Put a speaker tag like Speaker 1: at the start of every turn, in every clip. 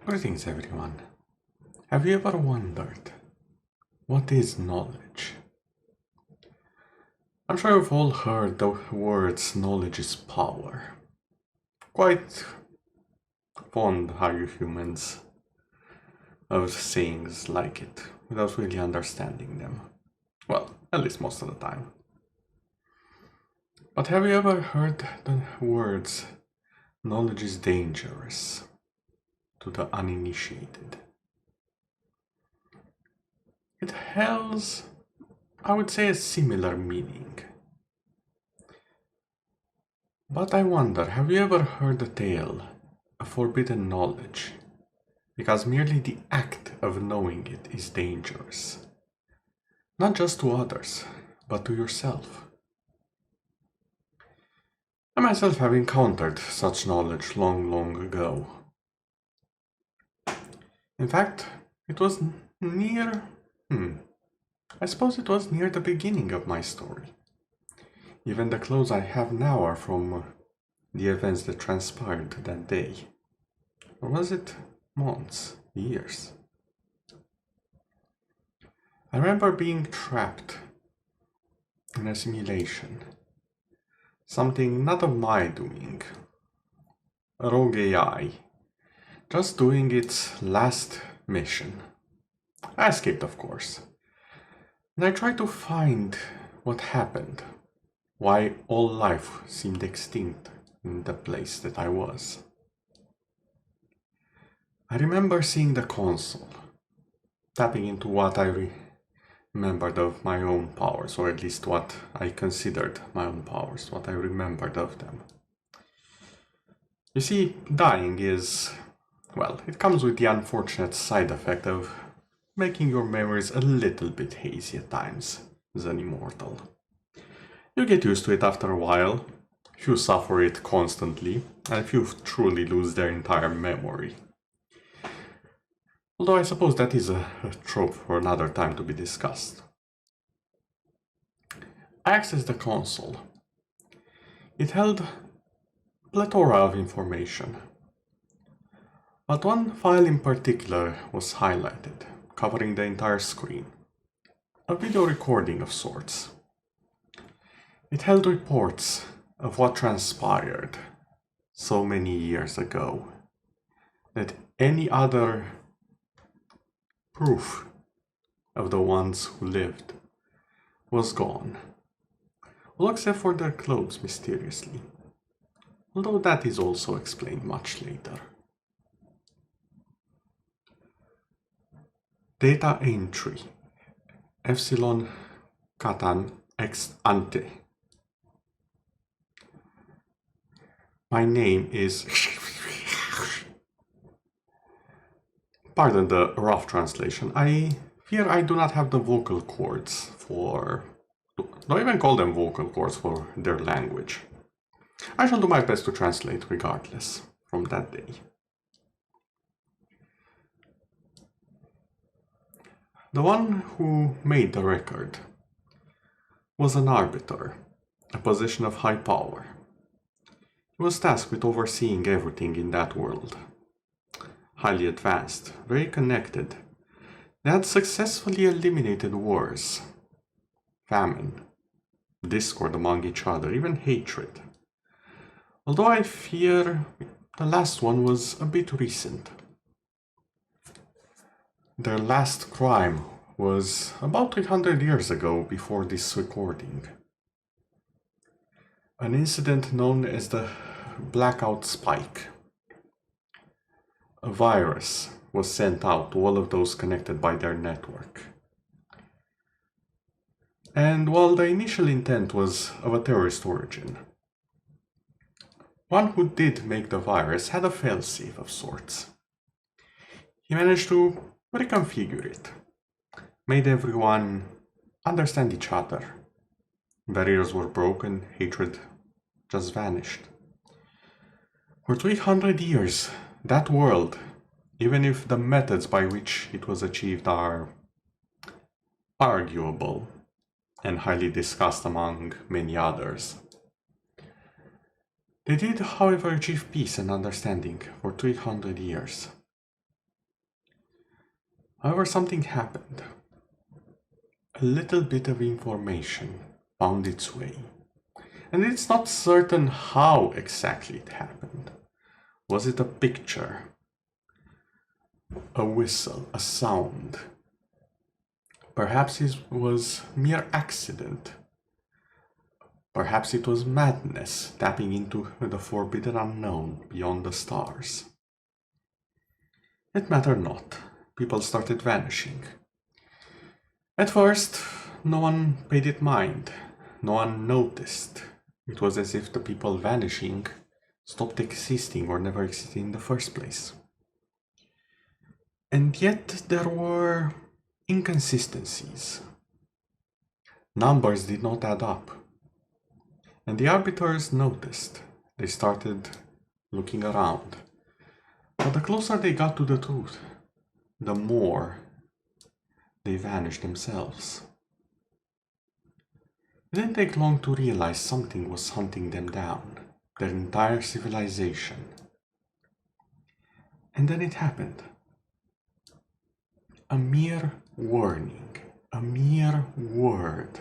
Speaker 1: Greetings, everyone. Have you ever wondered, what is knowledge? I'm sure you've all heard the words knowledge is power. Quite fond are you humans of sayings like it, without really understanding them. Well, at least most of the time. But have you ever heard the words knowledge is dangerous to the uninitiated? It has, I would say, a similar meaning. But I wonder, have you ever heard the tale of forbidden knowledge? Because merely the act of knowing it is dangerous. Not just to others, but to yourself. I myself have encountered such knowledge long ago. In fact, it was near... I suppose it was near the beginning of my story. Even the clothes I have now are from the events that transpired that day. Or was it months, years? I remember being trapped in a simulation. Something not of my doing. A rogue AI. Just doing its last mission. I escaped, of course. And I tried to find what happened. Why all life seemed extinct in the place that I was. I remember seeing the console, tapping into what I remembered of my own powers, or at least what I considered my own powers, what I remembered of them. You see, dying is, well, it comes with the unfortunate side effect of making your memories a little bit hazy at times, as an immortal. You get used to it after a while, few suffer it constantly, and few truly lose their entire memory. Although I suppose that is a trope for another time to be discussed. I accessed the console. It held a plethora of information. But one file in particular was highlighted, covering the entire screen. A video recording of sorts. It held reports of what transpired so many years ago, that any other proof of the ones who lived was gone. All except for their clothes, mysteriously. Although that is also explained much later. Data entry. Epsilon Catan ex ante. My name is... Pardon the rough translation. I fear I do not have the vocal cords for... Don't even call them vocal cords for their language. I shall do my best to translate regardless from that day. The one who made the record was an arbiter, a position of high power. He was tasked with overseeing everything in that world. Highly advanced, very connected. They had successfully eliminated wars, famine, discord among each other, even hatred. Although I fear the last one was a bit recent. Their last crime was about 300 years ago before this recording. An incident known as the Blackout Spike. A virus was sent out to all of those connected by their network. And while the initial intent was of a terrorist origin, one who did make the virus had a failsafe of sorts. He managed to reconfigure it, made everyone understand each other. Barriers were broken, hatred just vanished. For 300 years, that world, even if the methods by which it was achieved are arguable and highly discussed among many others, they did, however, achieve peace and understanding for 300 years. However, something happened. A little bit of information found its way. And it's not certain how exactly it happened. Was it a picture? A whistle? A sound? Perhaps it was mere accident. Perhaps it was madness tapping into the forbidden unknown beyond the stars. It mattered not. People started vanishing. At first, no one paid it mind. No one noticed. It was as if the people vanishing stopped existing or never existed in the first place. And yet there were inconsistencies. Numbers did not add up. And the arbiters noticed. They started looking around. But the closer they got to the truth, the more they vanished themselves. It didn't take long to realize something was hunting them down, their entire civilization. And then it happened. A mere warning, a mere word.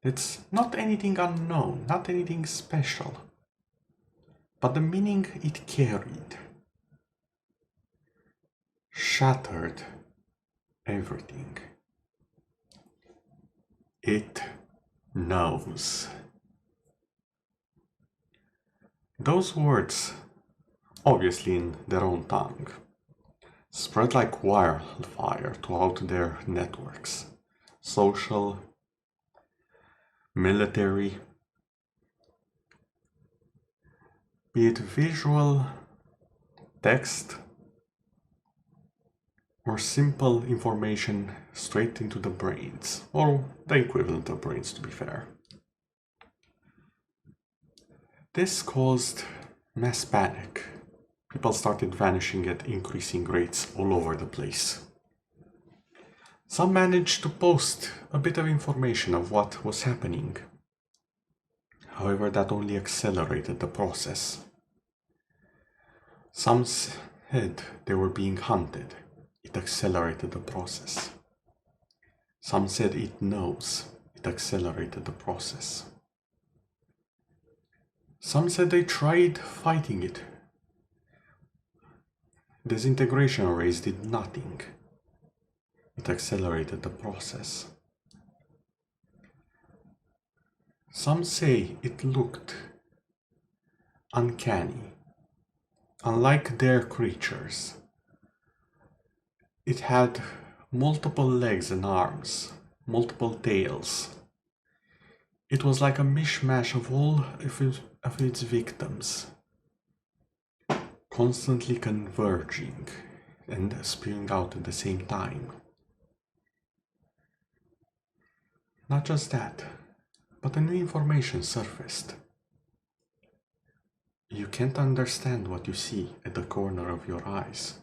Speaker 1: It's not anything unknown, not anything special, but the meaning it carried shattered everything. It knows. Those words, obviously in their own tongue, spread like wildfire throughout their networks, social, military, be it visual, text, or simple information straight into the brains, or the equivalent of brains to be fair. This caused mass panic. People started vanishing at increasing rates all over the place. Some managed to post a bit of information of what was happening. However, that only accelerated the process. Some said they were being hunted. It accelerated the process. Some said it knows. It accelerated the process. Some said they tried fighting it. Disintegration arrays did nothing. It accelerated the process. Some say it looked uncanny, unlike their creatures. It had multiple legs and arms, multiple tails. It was like a mishmash of all of its victims, constantly converging and spewing out at the same time. Not just that, but a new information surfaced. You can't understand what you see at the corner of your eyes,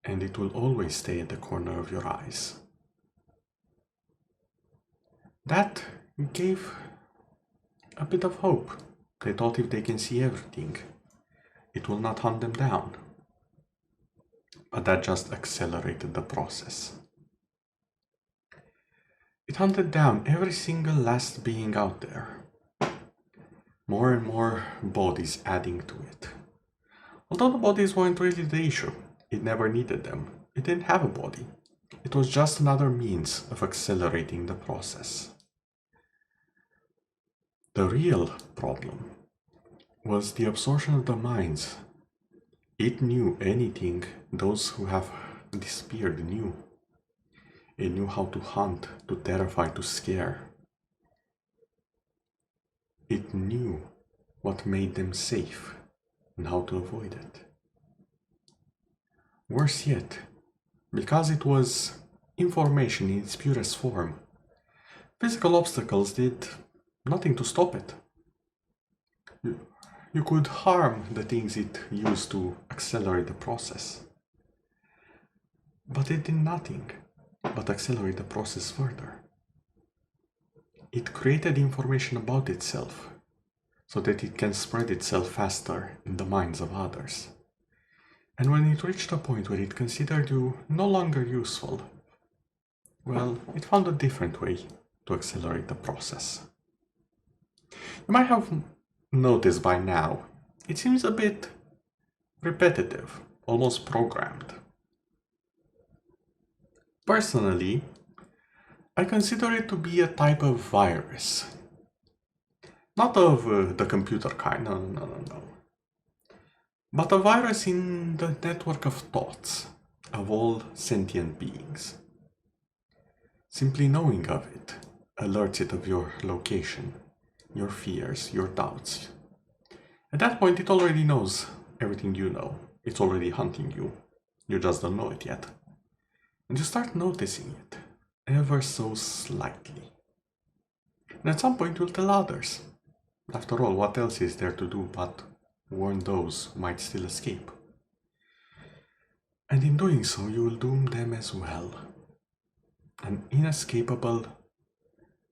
Speaker 1: and it will always stay at the corner of your eyes. That gave a bit of hope. They thought if they can see everything, it will not hunt them down. But that just accelerated the process. It hunted down every single last being out there. More and more bodies adding to it. Although the bodies weren't really the issue, it never needed them. It didn't have a body. It was just another means of accelerating the process. The real problem was the absorption of the minds. It knew anything those who have disappeared knew. It knew how to hunt, to terrify, to scare. It knew what made them safe and how to avoid it. Worse yet, because it was information in its purest form, physical obstacles did nothing to stop it. You could harm the things it used to accelerate the process. But it did nothing but accelerate the process further. It created information about itself so that it can spread itself faster in the minds of others. And when it reached a point where it considered you no longer useful, well, it found a different way to accelerate the process. You might have noticed by now, it seems a bit repetitive, almost programmed. Personally, I consider it to be a type of virus. Not of the computer kind, no. But a virus in the network of thoughts of all sentient beings. Simply knowing of it alerts it of your location, your fears, your doubts. At that point, it already knows everything you know. It's already hunting you. You just don't know it yet. And you start noticing it, ever so slightly. And at some point, you'll tell others. After all, what else is there to do but warn those who might still escape? And in doing so, you will doom them as well. An inescapable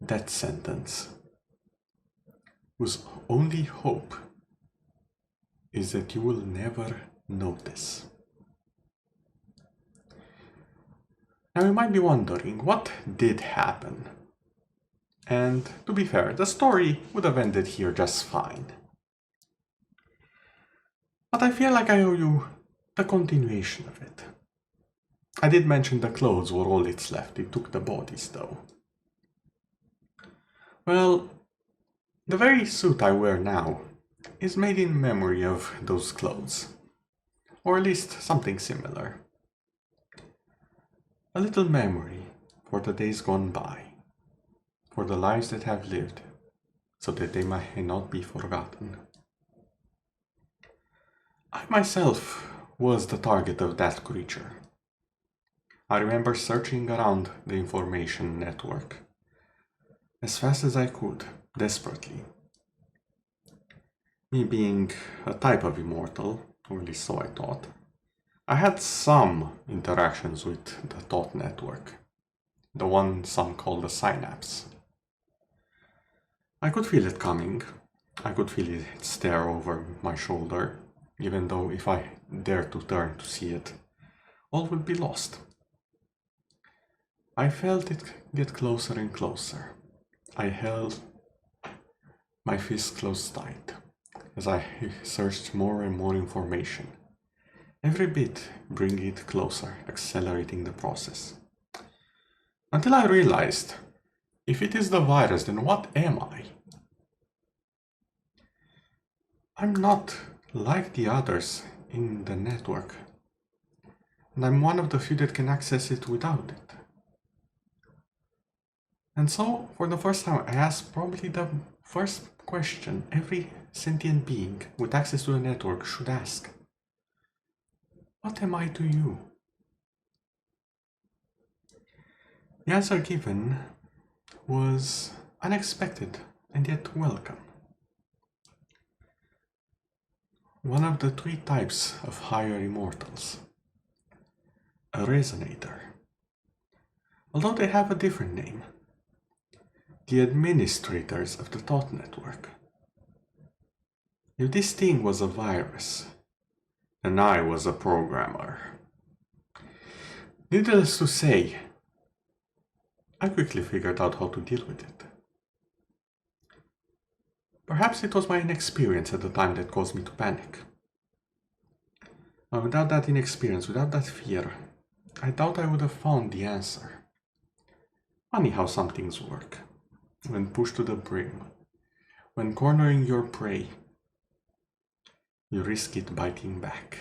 Speaker 1: death sentence, whose only hope is that you will never notice. Now you might be wondering, what did happen? And to be fair, the story would have ended here just fine. But I feel like I owe you the continuation of it. I did mention the clothes were all that's left. It took the bodies, though. Well, the very suit I wear now is made in memory of those clothes. Or at least something similar. A little memory for the days gone by. For the lives that have lived, so that they may not be forgotten. I myself was the target of that creature. I remember searching around the information network as fast as I could, desperately. Me being a type of immortal, or at least so I thought, I had some interactions with the thought network, the one some call the synapse. I could feel it coming. I could feel it stare over my shoulder, even though if I dared to turn to see it, all would be lost. I felt it get closer and closer. I held my fist closed tight as I searched more and more information. Every bit bringing it closer, accelerating the process. Until I realized, if it is the virus, then what am I? I'm not like the others in the network, and I'm one of the few that can access it without it. And so, for the first time, I asked probably the first question every sentient being with access to the network should ask. What am I to you? The answer given was unexpected and yet welcome. One of the three types of higher immortals. A resonator. Although they have a different name. The administrators of the thought network. If this thing was a virus, then I was a programmer. Needless to say, I quickly figured out how to deal with it. Perhaps it was my inexperience at the time that caused me to panic. But without that inexperience, without that fear, I doubt I would have found the answer. Funny how some things work. When pushed to the brim, when cornering your prey, you risk it biting back.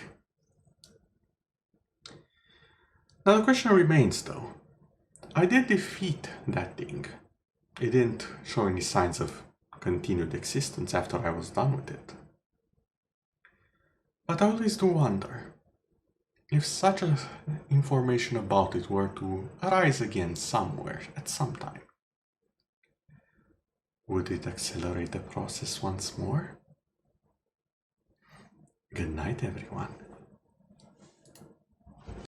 Speaker 1: Now the question remains though. I did defeat that thing. It didn't show any signs of continued existence after I was done with it. But I always do wonder, if such information about it were to arise again somewhere at some time, would it accelerate the process once more? Good night, everyone.